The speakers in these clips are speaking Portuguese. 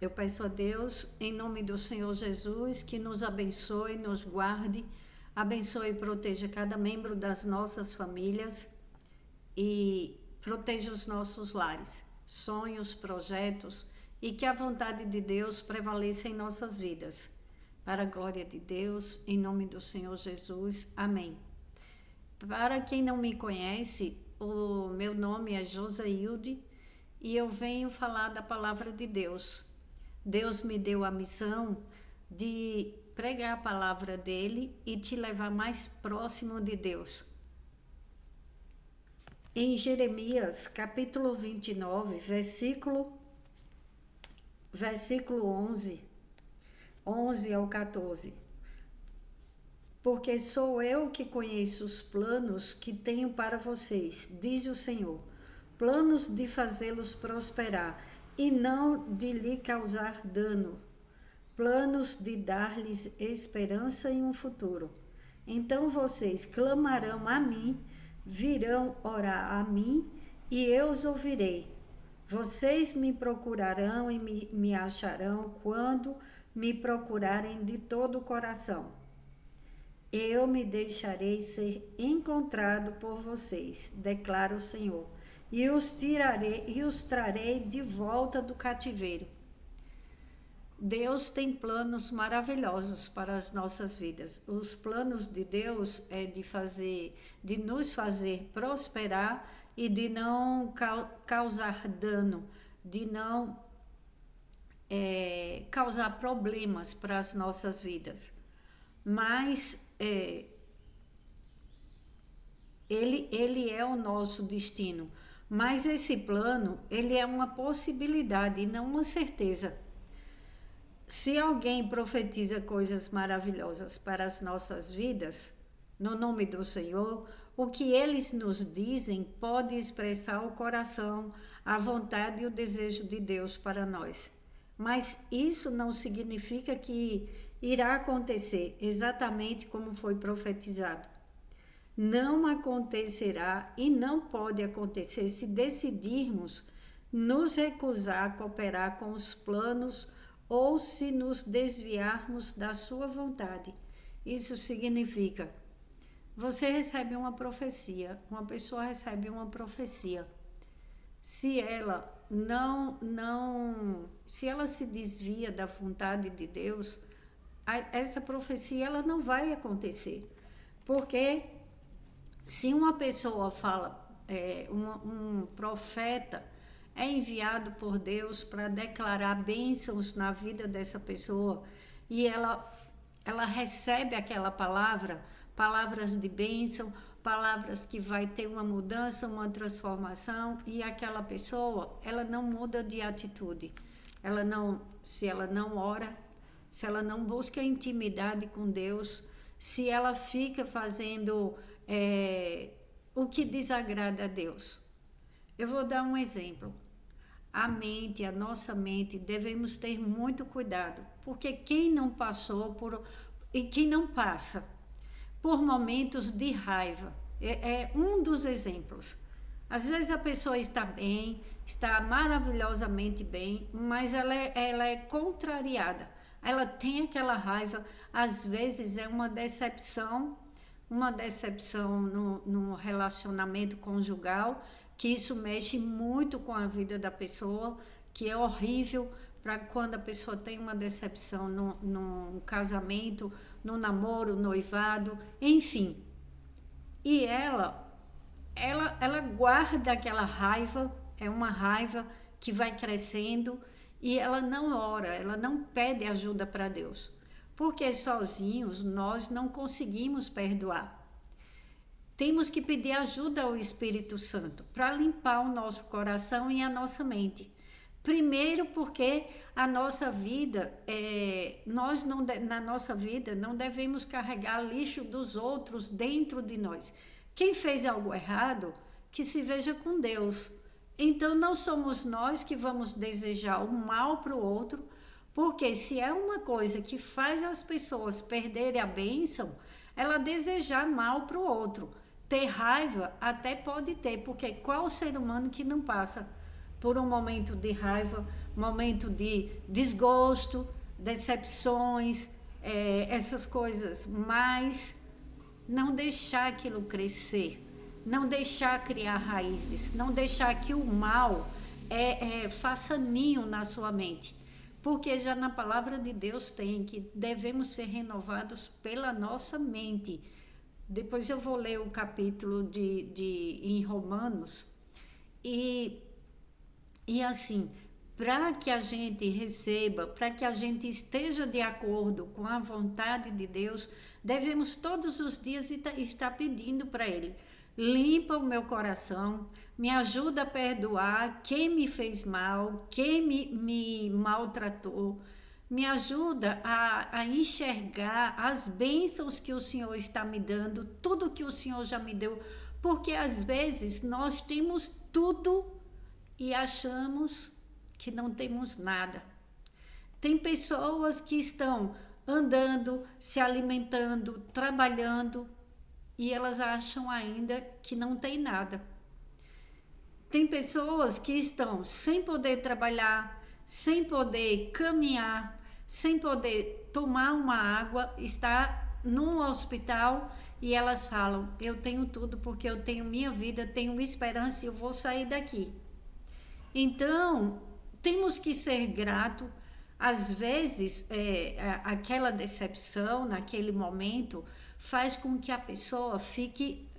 Eu peço a Deus, em nome do Senhor Jesus, que nos abençoe, nos guarde, abençoe e proteja cada membro das nossas famílias e proteja os nossos lares, sonhos, projetos, e que a vontade de Deus prevaleça em nossas vidas. Para a glória de Deus, em nome do Senhor Jesus. Amém. Para quem não me conhece, o meu nome é Josailde e eu venho falar da palavra de Deus. Deus me deu a missão de pregar a palavra dele e te levar mais próximo de Deus. Em Jeremias, capítulo 29, versículo 11 ao 14. Porque sou eu que conheço os planos que tenho para vocês, diz o Senhor, planos de fazê-los prosperar e não de lhe causar dano, planos de dar-lhes esperança e um futuro. Então vocês clamarão a mim, virão orar a mim e eu os ouvirei. Vocês me procurarão e me acharão quando me procurarem de todo o coração. Eu me deixarei ser encontrado por vocês, declara o Senhor, e os trarei de volta do cativeiro. Deus tem planos maravilhosos para as nossas vidas. Os planos de Deus é de nos fazer prosperar e de não causar dano, de não causar problemas para as nossas vidas. Mas ele é o nosso destino. Mas esse plano, ele é uma possibilidade e não uma certeza. Se alguém profetiza coisas maravilhosas para as nossas vidas, no nome do Senhor, o que eles nos dizem pode expressar o coração, a vontade e o desejo de Deus para nós. Mas isso não significa que irá acontecer exatamente como foi profetizado. Não acontecerá e não pode acontecer se decidirmos nos recusar a cooperar com os planos ou se nos desviarmos da sua vontade. Isso significa, você recebe uma profecia, uma pessoa recebe uma profecia. Se ela se ela se desvia da vontade de Deus, essa profecia ela não vai acontecer. Porque se uma pessoa fala, um profeta é enviado por Deus para declarar bênçãos na vida dessa pessoa e ela recebe aquela palavras de bênção, palavras que vai ter uma mudança, uma transformação, e aquela pessoa, ela não muda de atitude. Se ela não ora, se ela não busca intimidade com Deus, se ela fica fazendo o que desagrada a Deus. Eu vou dar um exemplo. A nossa mente, devemos ter muito cuidado, porque quem não passou e quem não passa por momentos de raiva, é um dos exemplos. Às vezes a pessoa está bem, está maravilhosamente bem, mas ela é contrariada, ela tem aquela raiva, às vezes é uma decepção no relacionamento conjugal, que isso mexe muito com a vida da pessoa, que é horrível para quando a pessoa tem uma decepção no casamento, no namoro, noivado, enfim. E ela guarda aquela raiva, é uma raiva que vai crescendo, e ela não ora, ela não pede ajuda para Deus, porque sozinhos nós não conseguimos perdoar. Temos que pedir ajuda ao Espírito Santo para limpar o nosso coração e a nossa mente. Primeiro, porque a nossa vida, na nossa vida não devemos carregar lixo dos outros dentro de nós. Quem fez algo errado, que se veja com Deus. Então não somos nós que vamos desejar o mal para o outro, porque se é uma coisa que faz as pessoas perderem a bênção, ela desejar mal para o outro. Ter raiva até pode ter, porque qual ser humano que não passa por um momento de raiva, momento de desgosto, decepções, essas coisas, mas não deixar aquilo crescer, não deixar criar raízes, não deixar que o mal faça ninho na sua mente. Porque já na palavra de Deus tem que devemos ser renovados pela nossa mente. Depois eu vou ler o capítulo em Romanos. E assim, para que a gente receba, para que a gente esteja de acordo com a vontade de Deus, devemos todos os dias estar pedindo para Ele: limpa o meu coração, me ajuda a perdoar quem me fez mal, quem me maltratou, me ajuda a enxergar as bênçãos que o Senhor está me dando, tudo que o Senhor já me deu, porque às vezes nós temos tudo e achamos que não temos nada. Tem pessoas que estão andando, se alimentando, trabalhando, e elas acham ainda que não tem nada. Tem pessoas que estão sem poder trabalhar, sem poder caminhar, sem poder tomar uma água, está num hospital e elas falam: eu tenho tudo porque eu tenho minha vida, tenho esperança e eu vou sair daqui. Então, temos que ser gratos. Às vezes, aquela decepção naquele momento faz com que a pessoa fique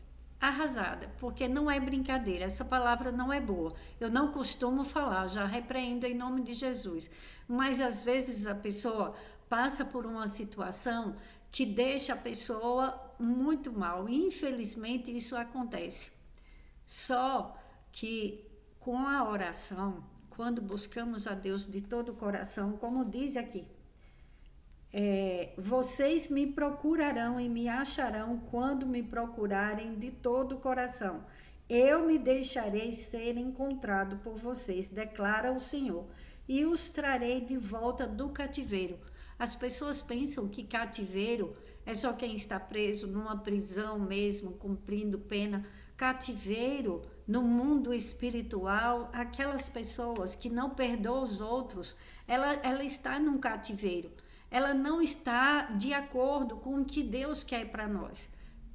arrasada, porque não é brincadeira, essa palavra não é boa. Eu não costumo falar, já repreendo em nome de Jesus. Mas às vezes a pessoa passa por uma situação que deixa a pessoa muito mal. Infelizmente isso acontece. Só que com a oração, quando buscamos a Deus de todo o coração, como diz aqui, vocês me procurarão e me acharão quando me procurarem de todo o coração. Eu me deixarei ser encontrado por vocês, declara o Senhor, e os trarei de volta do cativeiro. As pessoas pensam que cativeiro é só quem está preso numa prisão mesmo, cumprindo pena. Cativeiro, no mundo espiritual, aquelas pessoas que não perdoam os outros, ela está num cativeiro. Ela não está de acordo com o que Deus quer para nós.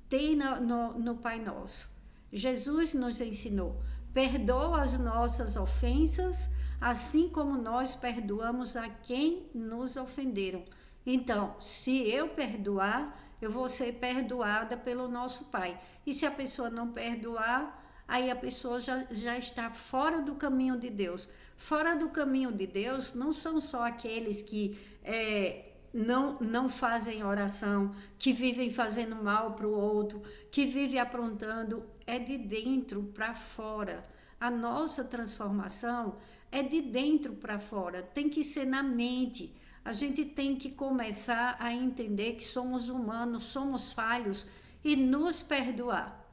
Tem no Pai Nosso. Jesus nos ensinou: perdoa as nossas ofensas, assim como nós perdoamos a quem nos ofenderam. Então, se eu perdoar, eu vou ser perdoada pelo nosso Pai. E se a pessoa não perdoar, aí a pessoa já está fora do caminho de Deus. Fora do caminho de Deus não são só aqueles que não fazem oração, que vivem fazendo mal para o outro, que vivem aprontando. É de dentro para fora. A nossa transformação é de dentro para fora, tem que ser na mente. A gente tem que começar a entender que somos humanos, somos falhos e nos perdoar.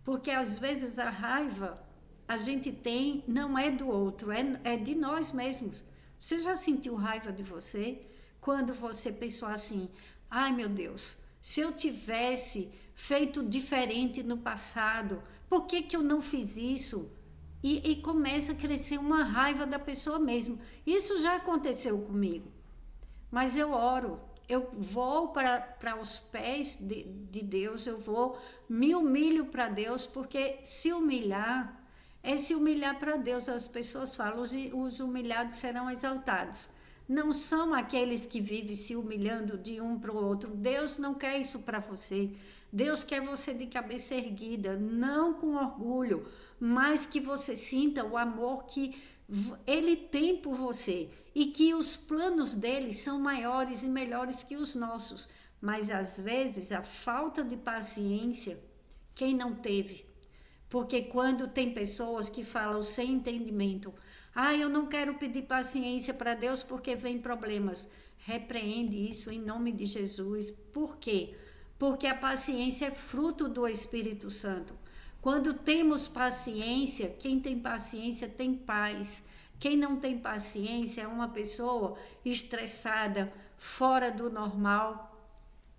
Porque às vezes a raiva a gente tem não é do outro, é de nós mesmos. Você já sentiu raiva de você? Quando você pensou assim: ai meu Deus, se eu tivesse feito diferente no passado, por que eu não fiz isso? E começa a crescer uma raiva da pessoa mesmo. Isso já aconteceu comigo. Mas eu oro, eu vou para os pés de Deus, eu me humilho para Deus, porque se humilhar é se humilhar para Deus. As pessoas falam: os humilhados serão exaltados. Não são aqueles que vivem se humilhando de um para o outro. Deus não quer isso para você. Deus quer você de cabeça erguida, não com orgulho, mas que você sinta o amor que Ele tem por você e que os planos dele são maiores e melhores que os nossos. Mas às vezes a falta de paciência, quem não teve? Porque quando tem pessoas que falam sem entendimento: eu não quero pedir paciência para Deus porque vem problemas. Repreende isso em nome de Jesus. Por quê? Porque a paciência é fruto do Espírito Santo. Quando temos paciência, quem tem paciência tem paz. Quem não tem paciência é uma pessoa estressada, fora do normal.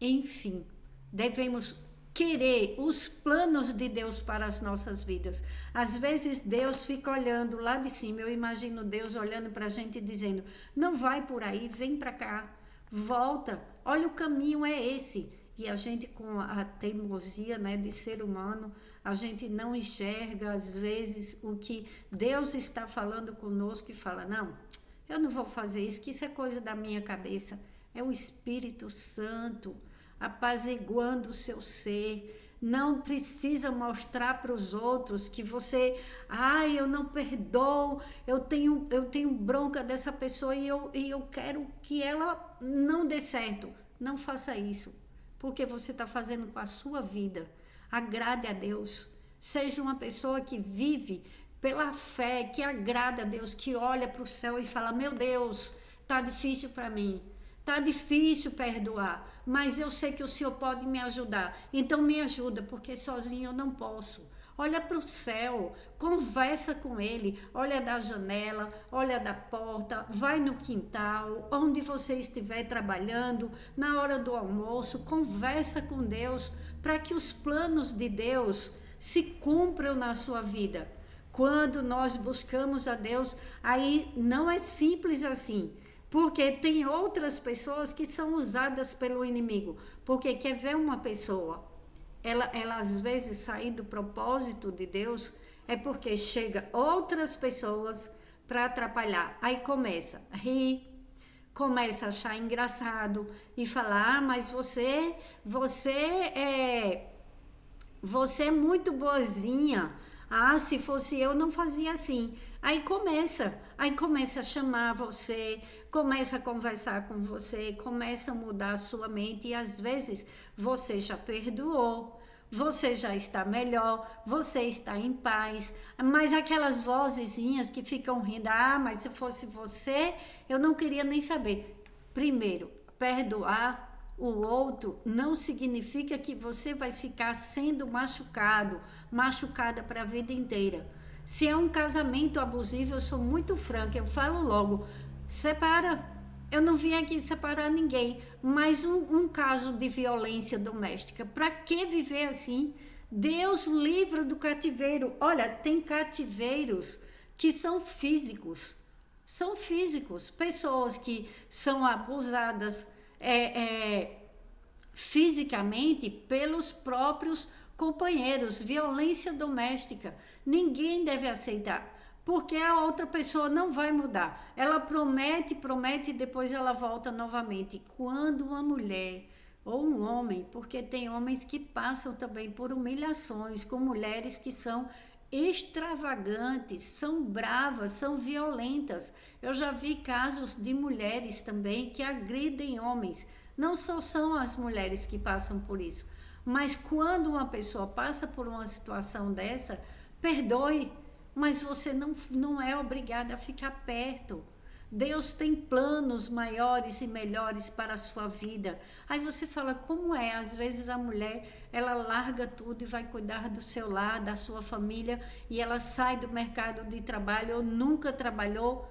Enfim, devemos querer os planos de Deus para as nossas vidas. Às vezes Deus fica olhando lá de cima, eu imagino Deus olhando para a gente e dizendo, não vai por aí, vem para cá, volta, olha o caminho é esse. E a gente com a teimosia, né, de ser humano, a gente não enxerga às vezes o que Deus está falando conosco e fala, não, eu não vou fazer isso, que isso é coisa da minha cabeça. É o Espírito Santo apaziguando o seu ser. Não precisa mostrar para os outros que você, eu não perdoo, eu tenho bronca dessa pessoa e eu quero que ela não dê certo. Não faça isso, porque você está fazendo com a sua vida. Agrade a Deus. Seja uma pessoa que vive pela fé, que agrada a Deus, que olha para o céu e fala, meu Deus, está difícil para mim. Está difícil perdoar, mas eu sei que o Senhor pode me ajudar. Então me ajuda, porque sozinho eu não posso. Olha para o céu, conversa com Ele, olha da janela, olha da porta, vai no quintal, onde você estiver trabalhando, na hora do almoço, conversa com Deus, para que os planos de Deus se cumpram na sua vida. Quando nós buscamos a Deus, aí não é simples assim. Porque tem outras pessoas que são usadas pelo inimigo. Porque quer ver uma pessoa, ela às vezes sair do propósito de Deus, é porque chega outras pessoas para atrapalhar. Aí começa a rir, começa a achar engraçado e falar, mas você é muito boazinha. Se fosse eu, não fazia assim. Aí começa a chamar você, começa a conversar com você, começa a mudar a sua mente e às vezes você já perdoou, você já está melhor, você está em paz, mas aquelas vozezinhas que ficam rindo, mas se fosse você, eu não queria nem saber. Primeiro, perdoar o outro não significa que você vai ficar sendo machucada para a vida inteira. Se é um casamento abusivo, eu sou muito franca, eu falo logo, separa. Eu não vim aqui separar ninguém, mas um caso de violência doméstica, para que viver assim? Deus livra do cativeiro. Olha, tem cativeiros que são físicos, pessoas que são abusadas fisicamente pelos próprios companheiros, violência doméstica. Ninguém deve aceitar, porque a outra pessoa não vai mudar. Ela promete e depois ela volta novamente. Quando uma mulher ou um homem, porque tem homens que passam também por humilhações com mulheres que são extravagantes, são bravas, são violentas. Eu já vi casos de mulheres também que agridem homens. Não só são as mulheres que passam por isso, mas quando uma pessoa passa por uma situação dessa, perdoe, mas você não é obrigada a ficar perto. Deus tem planos maiores e melhores para a sua vida. Aí você fala, como é? Às vezes a mulher, ela larga tudo e vai cuidar do seu lar, da sua família, e ela sai do mercado de trabalho ou nunca trabalhou.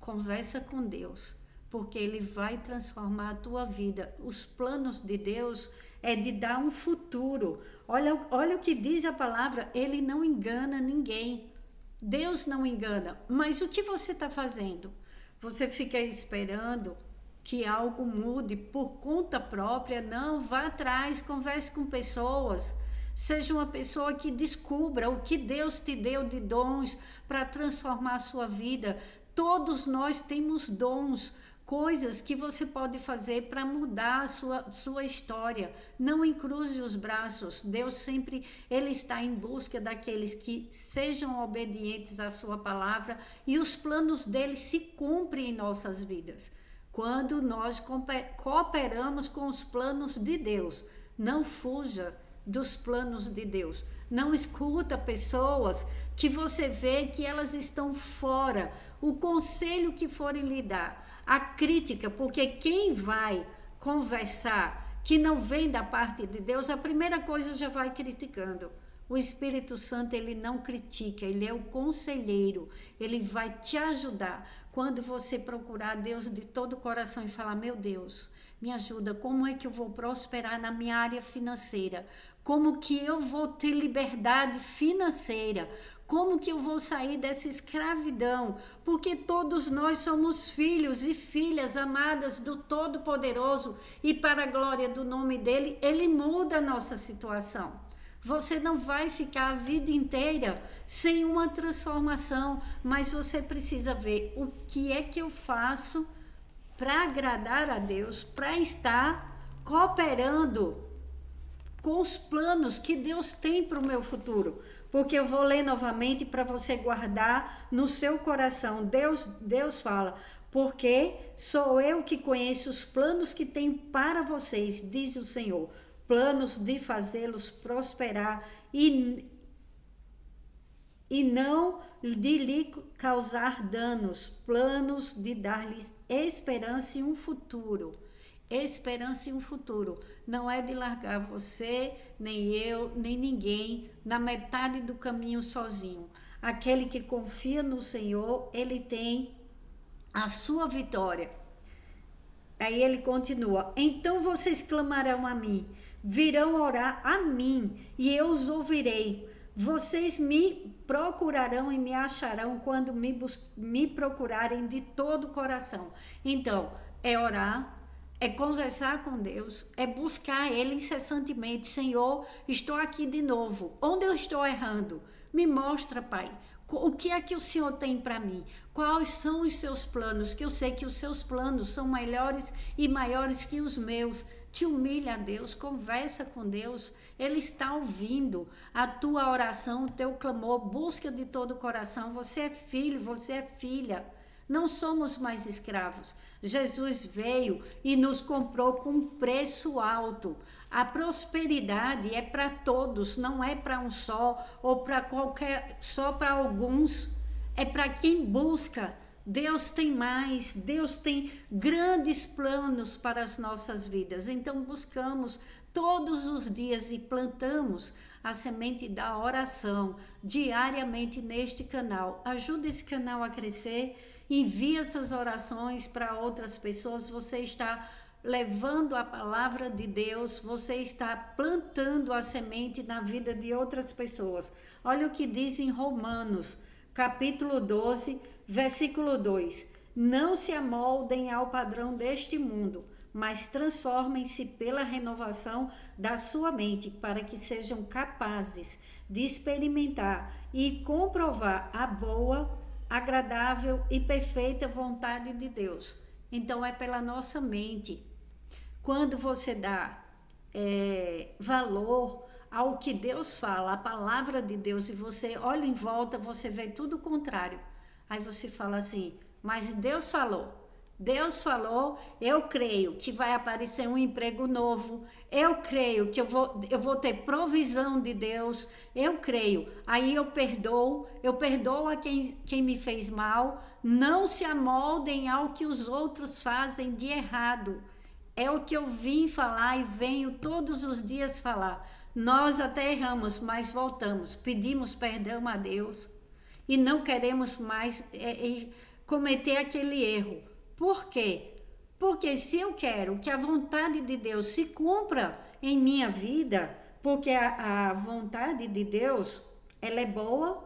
Conversa com Deus, porque Ele vai transformar a tua vida. Os planos de Deus é de dar um futuro. Olha o que diz a palavra, Ele não engana ninguém. Deus não engana, mas o que você está fazendo? Você fica esperando que algo mude por conta própria? Não, vá atrás, converse com pessoas. Seja uma pessoa que descubra o que Deus te deu de dons para transformar a sua vida. Todos nós temos dons, coisas que você pode fazer para mudar a sua história. Não encruze os braços. Deus sempre, Ele está em busca daqueles que sejam obedientes à sua palavra e os planos dele se cumprem em nossas vidas. Quando nós cooperamos com os planos de Deus, não fuja dos planos de Deus. Não escuta pessoas que você vê que elas estão fora. O conselho que forem lhe dar, a crítica, porque quem vai conversar que não vem da parte de Deus, a primeira coisa já vai criticando. O Espírito Santo, ele não critica, ele é o conselheiro, ele vai te ajudar. Quando você procurar Deus de todo o coração e falar, meu Deus, me ajuda, como é que eu vou prosperar na minha área financeira? como que eu vou ter liberdade financeira, como que eu vou sair dessa escravidão, porque todos nós somos filhos e filhas amadas do Todo-Poderoso e para a glória do nome dele, ele muda a nossa situação. Você não vai ficar a vida inteira sem uma transformação, mas você precisa ver o que é que eu faço para agradar a Deus, para estar cooperando com os planos que Deus tem para o meu futuro. Porque eu vou ler novamente para você guardar no seu coração. Deus fala, porque sou eu que conheço os planos que tenho para vocês, diz o Senhor. Planos de fazê-los prosperar e não de lhe causar danos. Planos de dar-lhes esperança e um futuro. Esperança e um futuro. Não é de largar você, nem eu, nem ninguém na metade do caminho sozinho. Aquele que confia no Senhor, ele tem a sua vitória. Aí ele continua, então vocês clamarão a mim, virão orar a mim e eu os ouvirei. Vocês me procurarão e me acharão quando me procurarem de todo o coração. Então, é orar, é conversar com Deus, é buscar Ele incessantemente. Senhor, estou aqui de novo. Onde eu estou errando? Me mostra, Pai. O que é que o Senhor tem para mim? Quais são os seus planos? Que eu sei que os seus planos são melhores e maiores que os meus. Te humilha a Deus, conversa com Deus. Ele está ouvindo a tua oração, o teu clamor. Busca de todo o coração. Você é filho, você é filha. Não somos mais escravos. Jesus veio e nos comprou com um preço alto. A prosperidade é para todos, não é para um só ou para qualquer, só para alguns. É para quem busca. Deus tem mais, Deus tem grandes planos para as nossas vidas. Então buscamos todos os dias e plantamos a semente da oração diariamente neste canal. Ajuda esse canal a crescer. Envie essas orações para outras pessoas. Você está levando a palavra de Deus, você está plantando a semente na vida de outras pessoas. Olha o que diz em Romanos, capítulo 12, versículo 2. Não se amoldem ao padrão deste mundo, mas transformem-se pela renovação da sua mente, para que sejam capazes de experimentar e comprovar a boa, agradável e perfeita vontade de Deus. Então é pela nossa mente. Quando você dá valor ao que Deus fala, a palavra de Deus, e você olha em volta, você vê tudo o contrário. Aí você fala assim, mas Deus falou, eu creio que vai aparecer um emprego novo, eu creio que eu vou ter provisão de Deus, eu creio. Aí eu perdoo a quem me fez mal. Não se amoldem ao que os outros fazem de errado. É o que eu vim falar e venho todos os dias falar. Nós até erramos, mas voltamos, pedimos perdão a Deus e não queremos mais cometer aquele erro. Por quê? Porque se eu quero que a vontade de Deus se cumpra em minha vida, porque a vontade de Deus, ela é boa,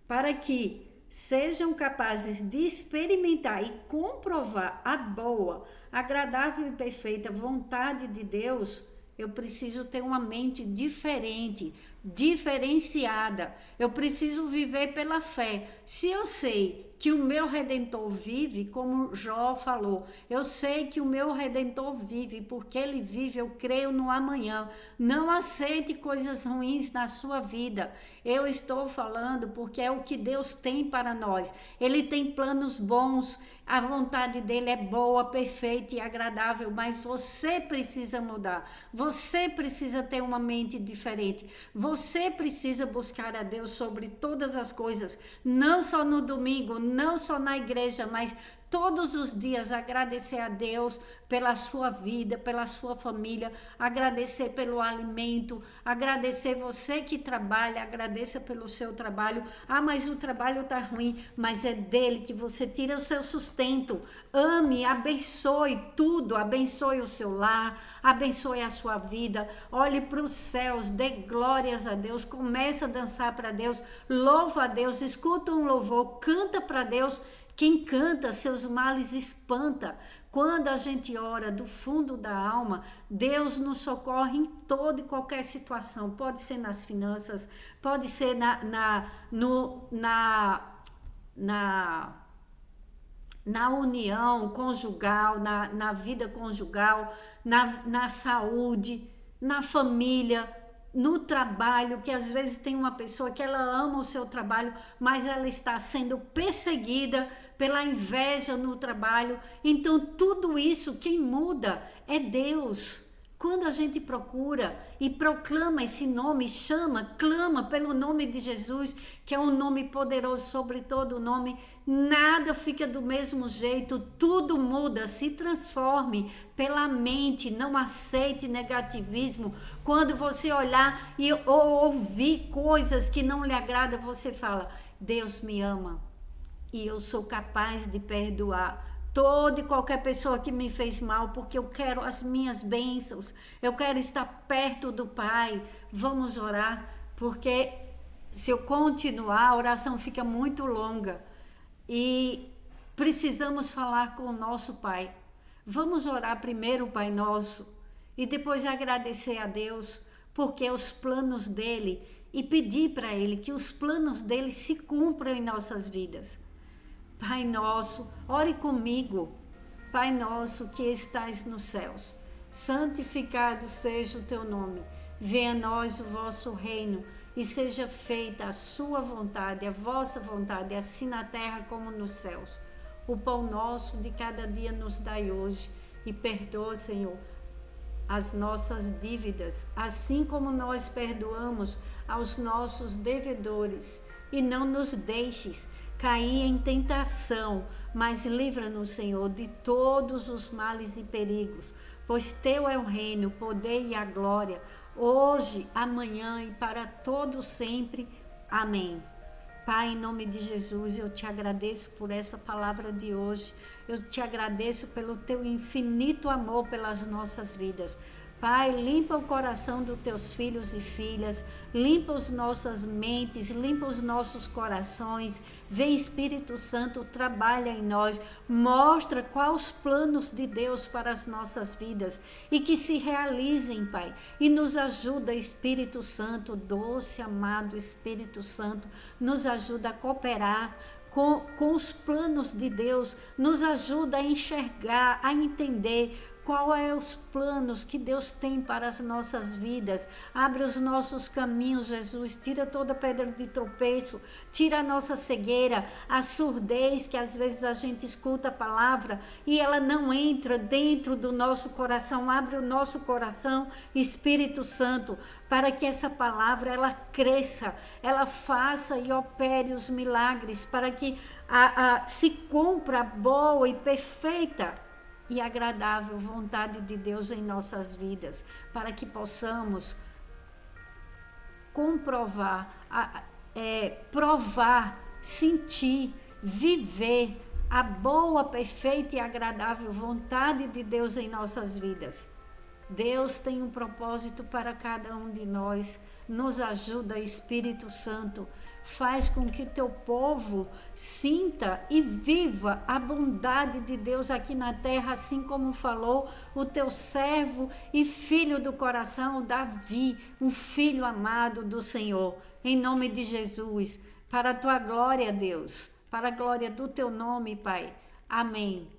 para que sejam capazes de experimentar e comprovar a boa, agradável e perfeita vontade de Deus, eu preciso ter uma mente diferente, diferenciada. Eu preciso viver pela fé. Se eu sei que o meu Redentor vive, como Jó falou, eu sei que o meu Redentor vive, porque ele vive, eu creio no amanhã. Não aceite coisas ruins na sua vida. Eu estou falando porque é o que Deus tem para nós. Ele tem planos bons, a vontade dele é boa, perfeita e agradável, mas você precisa mudar. Você precisa ter uma mente diferente. Você precisa buscar a Deus sobre todas as coisas, não só no domingo, não só na igreja, mas todos os dias agradecer a Deus pela sua vida, pela sua família, agradecer pelo alimento, agradecer você que trabalha, agradeça pelo seu trabalho. Ah, mas o trabalho tá ruim, mas é dele que você tira o seu sustento. Ame, abençoe tudo, abençoe o seu lar, abençoe a sua vida. Olhe para os céus, dê glórias a Deus, comece a dançar para Deus, louva a Deus, escuta um louvor, canta para Deus. Quem canta, seus males espanta. Quando a gente ora do fundo da alma, Deus nos socorre em toda e qualquer situação. Pode ser nas finanças, pode ser na união conjugal, na vida conjugal, na saúde, na família, no trabalho, que às vezes tem uma pessoa que ela ama o seu trabalho, mas ela está sendo perseguida pela inveja no trabalho. Então tudo isso, quem muda é Deus. Quando a gente procura e proclama esse nome, clama pelo nome de Jesus, que é um nome poderoso sobre todo nome, nada fica do mesmo jeito, tudo muda, se transforme pela mente, não aceite negativismo. Quando você olhar e ouvir coisas que não lhe agradam, você fala, Deus me ama e eu sou capaz de perdoar toda e qualquer pessoa que me fez mal, porque eu quero as minhas bênçãos, eu quero estar perto do Pai. Vamos orar, porque se eu continuar, a oração fica muito longa e precisamos falar com o nosso Pai. Vamos orar primeiro o Pai Nosso e depois agradecer a Deus, porque os planos dele, e pedir para ele que os planos dele se cumpram em nossas vidas. Pai nosso, ore comigo. Pai nosso que estais nos céus, santificado seja o teu nome. Venha a nós o vosso reino e seja feita a sua vontade, a vossa vontade, assim na terra como nos céus. O pão nosso de cada dia nos dai hoje e perdoa, Senhor, as nossas dívidas, assim como nós perdoamos aos nossos devedores. E não nos deixes cair em tentação, mas livra-nos, Senhor, de todos os males e perigos, pois teu é o reino, o poder e a glória, hoje, amanhã e para todo sempre. Amém. Pai, em nome de Jesus, eu te agradeço por essa palavra de hoje. Eu te agradeço pelo teu infinito amor pelas nossas vidas. Pai, limpa o coração dos teus filhos e filhas, limpa as nossas mentes, limpa os nossos corações. Vem, Espírito Santo, trabalha em nós, mostra quais os planos de Deus para as nossas vidas e que se realizem, Pai. E nos ajuda, Espírito Santo, doce, amado Espírito Santo, nos ajuda a cooperar com os planos de Deus, nos ajuda a enxergar, a entender qual é os planos que Deus tem para as nossas vidas. Abre os nossos caminhos, Jesus. Tira toda pedra de tropeço. Tira a nossa cegueira, a surdez que às vezes a gente escuta a palavra e ela não entra dentro do nosso coração. Abre o nosso coração, Espírito Santo, para que essa palavra ela cresça, ela faça e opere os milagres, para que se cumpra a boa e perfeita e agradável vontade de Deus em nossas vidas, para que possamos comprovar, provar, sentir, viver a boa, perfeita e agradável vontade de Deus em nossas vidas. Deus tem um propósito para cada um de nós. Nos ajuda, Espírito Santo. Faz com que teu povo sinta e viva a bondade de Deus aqui na terra, assim como falou o teu servo e filho do coração, Davi, um filho amado do Senhor. Em nome de Jesus, para a tua glória, Deus, para a glória do teu nome, Pai. Amém.